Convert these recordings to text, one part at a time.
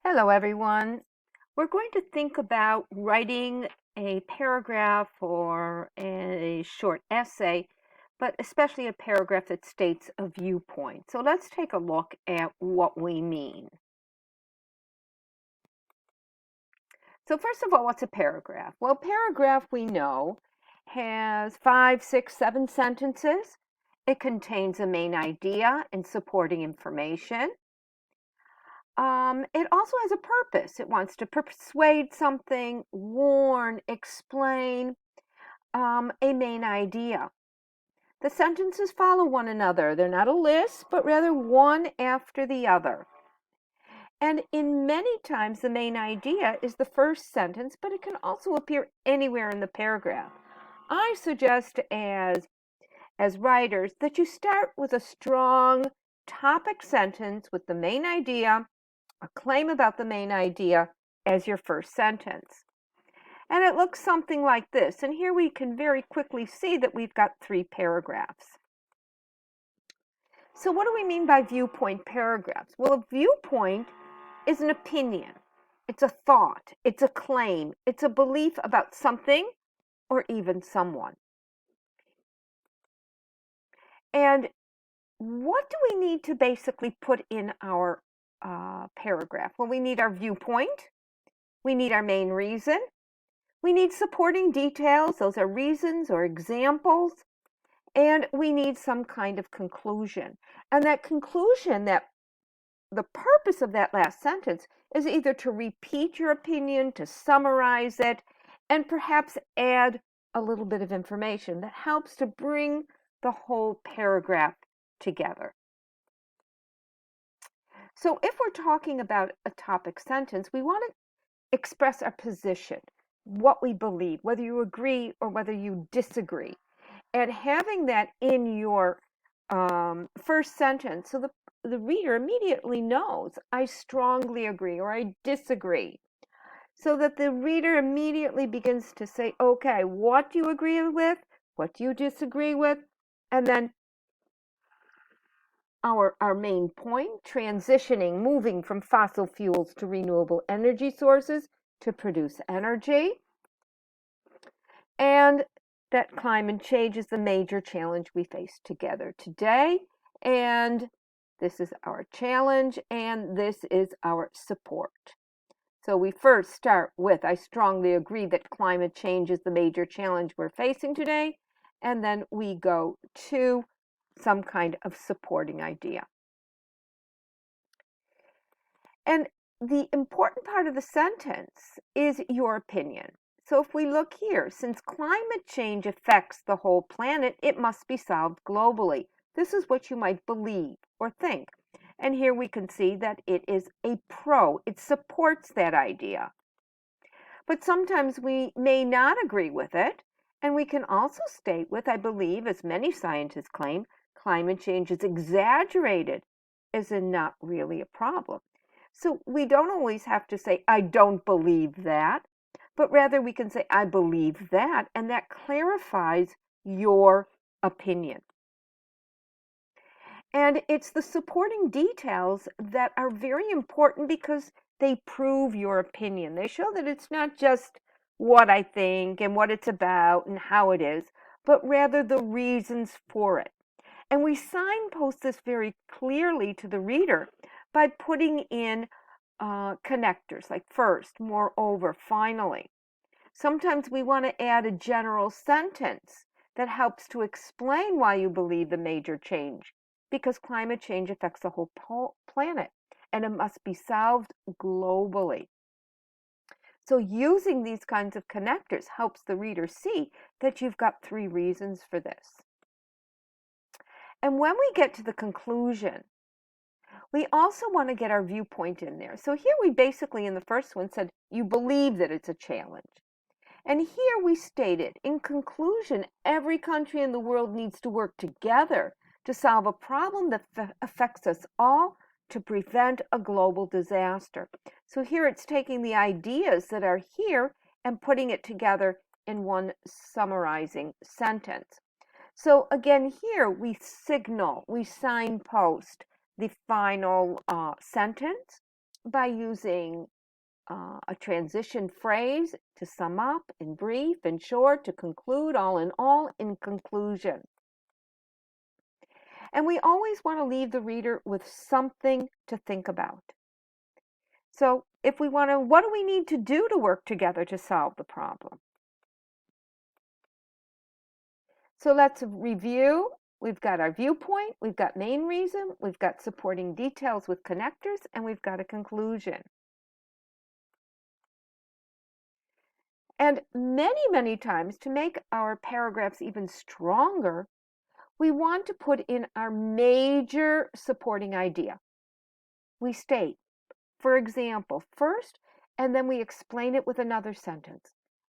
Hello, everyone. We're going to think about writing a paragraph or a short essay, but especially a paragraph that states a viewpoint. So let's take a look at what we mean. So first of all, what's a paragraph? Well, paragraph we know has 5, 6, 7 sentences. It contains a main idea and supporting information. It also has a purpose. It wants to persuade something, warn, explain a main idea. The sentences follow one another. They're not a list, but rather one after the other. And in many times, the main idea is the first sentence, but it can also appear anywhere in the paragraph. I suggest as writers that you start with a strong topic sentence with the main idea, a claim about the main idea as your first sentence. And it looks something like this. And here we can very quickly see that we've got 3 paragraphs. So what do we mean by viewpoint paragraphs? Well, a viewpoint is an opinion. It's a thought. It's a claim. It's a belief about something or even someone. And what do we need to basically put in our paragraph? Well, we need our viewpoint. We need our main reason. We need supporting details. Those are reasons or examples. And we need some kind of conclusion. And that conclusion, that the purpose of that last sentence is either to repeat your opinion, to summarize it, and perhaps add a little bit of information that helps to bring the whole paragraph together. So if we're talking about a topic sentence, we want to express our position, what we believe, whether you agree or whether you disagree. And having that in your first sentence, so the reader immediately knows, I strongly agree or I disagree. So that the reader immediately begins to say, okay, what do you agree with? What do you disagree with? And then our main point, transitioning, moving from fossil fuels to renewable energy sources to produce energy. And that climate change is the major challenge we face together today. And this is our challenge, and this is our support. So we first start with, I strongly agree that climate change is the major challenge we're facing today. And then we go to some kind of supporting idea. And the important part of the sentence is your opinion. So if we look here, since climate change affects the whole planet, it must be solved globally. This is what you might believe or think. And here we can see that it is a pro. It supports that idea. But sometimes we may not agree with it. And we can also state with, I believe, as many scientists claim, climate change is exaggerated, as in not really a problem. So we don't always have to say, I don't believe that, but rather we can say, I believe that, and that clarifies your opinion. And it's the supporting details that are very important because they prove your opinion. They show that it's not just what I think and what it's about and how it is, but rather the reasons for it. And we signpost this very clearly to the reader by putting in connectors like first, moreover, finally. Sometimes we want to add a general sentence that helps to explain why you believe the major change, because climate change affects the whole planet and it must be solved globally. So using these kinds of connectors helps the reader see that you've got 3 reasons for this. And when we get to the conclusion, we also want to get our viewpoint in there. So here we basically, in the first one, said you believe that it's a challenge. And here we stated, in conclusion, every country in the world needs to work together to solve a problem that affects us all to prevent a global disaster. So here it's taking the ideas that are here and putting it together in one summarizing sentence. So again, here we signal, we signpost the final sentence. by using a transition phrase to sum up, in brief, in short, to conclude, all in all, in conclusion. And we always want to leave the reader with something to think about. So if we want to, what do we need to do to work together to solve the problem? So let's review. We've got our viewpoint, we've got main reason, we've got supporting details with connectors, and we've got a conclusion. And many, many times, to make our paragraphs even stronger, we want to put in our major supporting idea. We state, for example, first, and then we explain it with another sentence.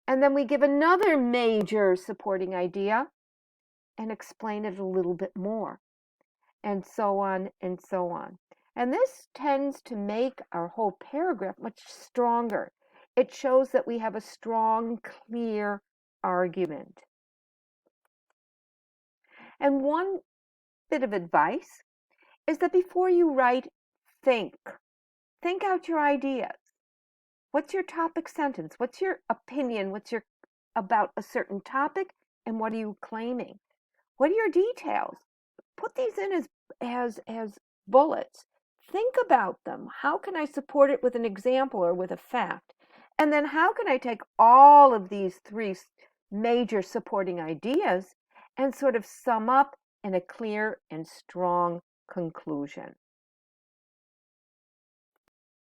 And then we give another major supporting idea and explain it a little bit more, and so on and so on. And this tends to make our whole paragraph much stronger. It shows that we have a strong, clear argument. And one bit of advice is that before you write, think out your ideas. What's your topic sentence? What's your opinion? What's your about a certain topic? And what are you claiming? What are your details? Put these in as bullets. Think about them. How can I support it with an example or with a fact? And then how can I take all of these three major supporting ideas and sort of sum up in a clear and strong conclusion?